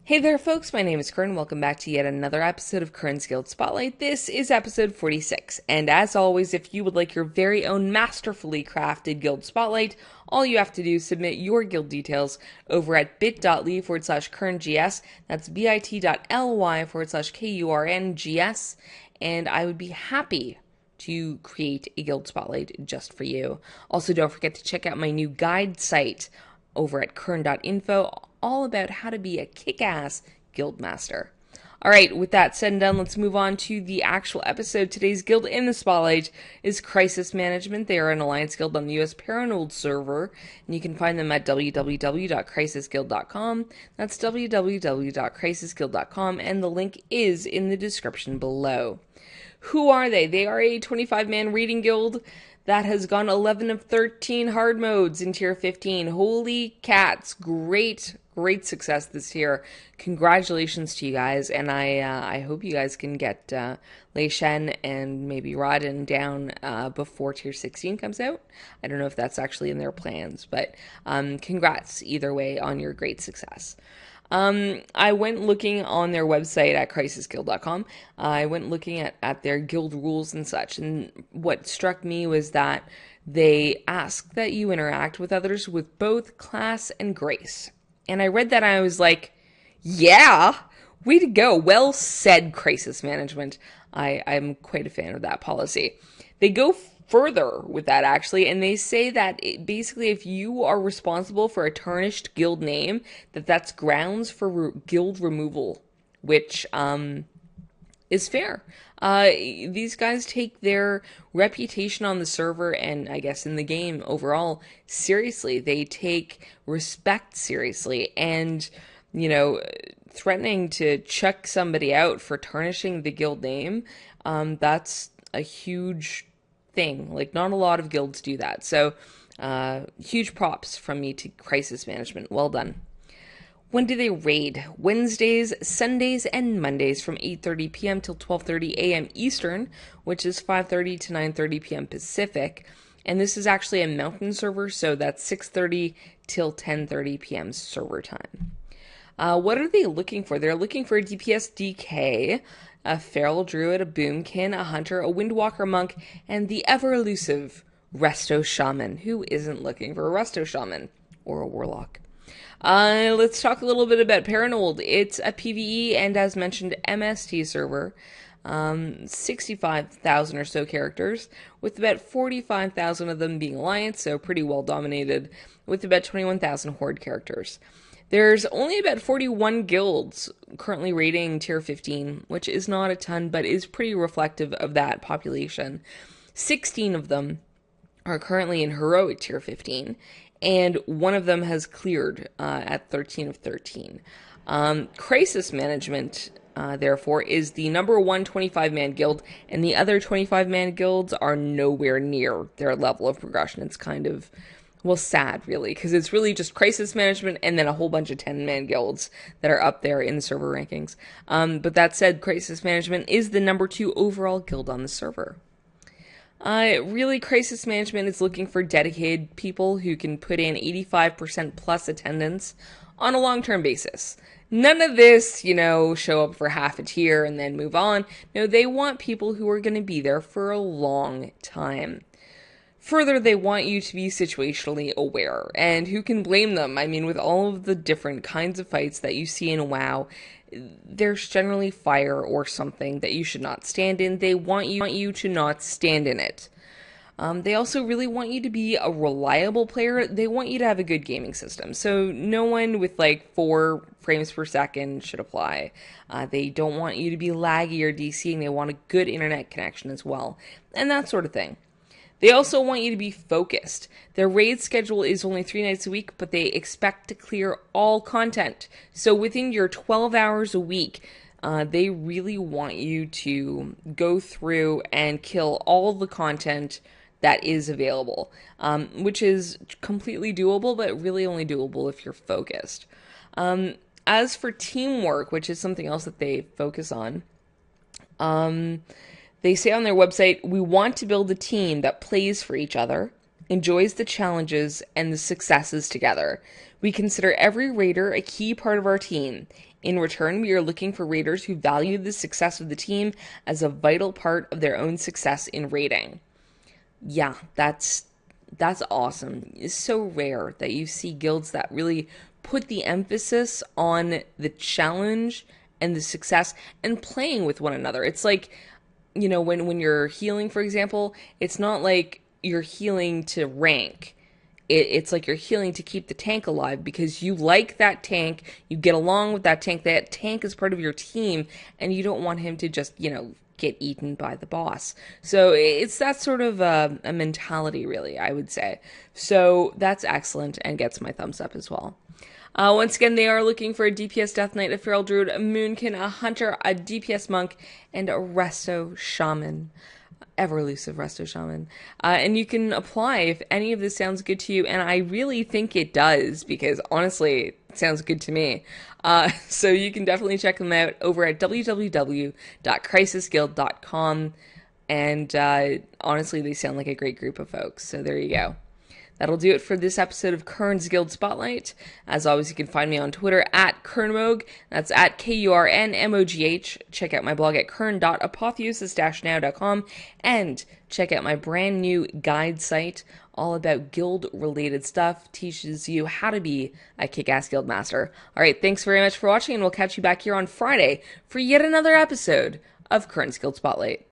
Hey there, folks. My name is Kurn. Welcome back to yet another episode of Kurn's Guild Spotlight. This is episode 46. And as always, if you would like your very own masterfully crafted Guild Spotlight, all you have to do is submit your guild details over at bit.ly/KurnGS. That's bit.ly/KURNGS. And I would be happy to create a Guild Spotlight just for you. Also, don't forget to check out my new guide site over at kurn.info, all about how to be a kick-ass guild master. All right, with that said and done, let's move on to the actual episode. Today's guild in the spotlight is Crisis Management. They are an alliance guild on the US Perenolde server, and you can find them at www.crisisguild.com. That's www.crisisguild.com, and the link is in the description below. Who are they? They are a 25-man raiding guild that has gone 11 of 13 hard modes in tier 15. Holy cats, great success this year. Congratulations to you guys, and I hope you guys can get Lei Shen and maybe Rodin down before tier 16 comes out. I don't know if that's actually in their plans, but congrats either way on your great success. I went looking on their website at crisisguild.com. I went looking at their guild rules and such, and what struck me was that they ask that you interact with others with both class and grace. And I read that and I was like, yeah, way to go. Well said, Crisis Management. I'm quite a fan of that policy. They go further with that, actually, and they say that basically if you are responsible for a tarnished guild name, that's grounds for guild removal, which is fair. These guys take their reputation on the server and I guess in the game overall seriously. They take respect seriously, and threatening to chuck somebody out for tarnishing the guild name, that's a huge thing. Like, not a lot of guilds do that. So huge props from me to Crisis Management. Well done. When do they raid? Wednesdays, Sundays, and Mondays from 8:30 p.m. till 12:30 a.m. Eastern, which is 5:30 to 9:30 p.m. Pacific. And this is actually a mountain server, so that's 6:30 till 10:30 p.m. server time. What are they looking for? They're looking for a DPS DK, a feral druid, a boomkin, a hunter, a windwalker monk, and the ever-elusive resto shaman. Who isn't looking for a resto shaman or a warlock? Let's talk a little bit about Perenolde. It's a PvE and, as mentioned, MST server. 65,000 or so characters, with about 45,000 of them being alliance, so pretty well dominated, with about 21,000 horde characters. There's only about 41 guilds currently rating tier 15, which is not a ton, but is pretty reflective of that population. 16 of them are currently in heroic tier 15, and one of them has cleared at 13 of 13. Crisis Management, therefore, is the number one 25-man guild, and the other 25-man guilds are nowhere near their level of progression. It's kind of, well, sad, really, because it's really just Crisis Management and then a whole bunch of 10-man guilds that are up there in the server rankings. But that said, Crisis Management is the number 2 overall guild on the server. Really, Crisis Management is looking for dedicated people who can put in 85% plus attendance on a long-term basis. None of this, show up for half a tier and then move on. No, they want people who are going to be there for a long time. Further, they want you to be situationally aware, and who can blame them? I mean, with all of the different kinds of fights that you see in WoW, there's generally fire or something that you should not stand in. They want you to not stand in it. They also really want you to be a reliable player. They want you to have a good gaming system. So no one with 4 frames per second should apply. They don't want you to be laggy or DCing. They want a good internet connection as well, and that sort of thing. They also want you to be focused. Their raid schedule is only 3 nights a week, but they expect to clear all content. So within your 12 hours a week, they really want you to go through and kill all the content that is available, which is completely doable, but really only doable if you're focused. As for teamwork, which is something else that they focus on, they say on their website, we want to build a team that plays for each other, enjoys the challenges and the successes together. We consider every raider a key part of our team. In return, we are looking for raiders who value the success of the team as a vital part of their own success in raiding. Yeah, that's awesome. It's so rare that you see guilds that really put the emphasis on the challenge and the success and playing with one another. It's like, when you're healing, for example, it's not like you're healing to rank. It's like you're healing to keep the tank alive because you like that tank, you get along with that tank is part of your team, and you don't want him to just, get eaten by the boss. So it's that sort of a mentality, really, I would say. So that's excellent and gets my thumbs up as well. Once again, they are looking for a DPS Death Knight, a Feral Druid, a Moonkin, a Hunter, a DPS Monk, and a Resto Shaman. Ever elusive Resto Shaman. And you can apply if any of this sounds good to you, and I really think it does, because honestly, it sounds good to me. So you can definitely check them out over at www.crisisguild.com, and honestly, they sound like a great group of folks, so there you go. That'll do it for this episode of Kurn's Guild Spotlight. As always, you can find me on Twitter at kurnmogh. That's at KURNMOGH. Check out my blog at kern.apotheosis-now.com. And check out my brand new guide site all about guild-related stuff. Teaches you how to be a kick-ass guild master. All right, thanks very much for watching, and we'll catch you back here on Friday for yet another episode of Kurn's Guild Spotlight.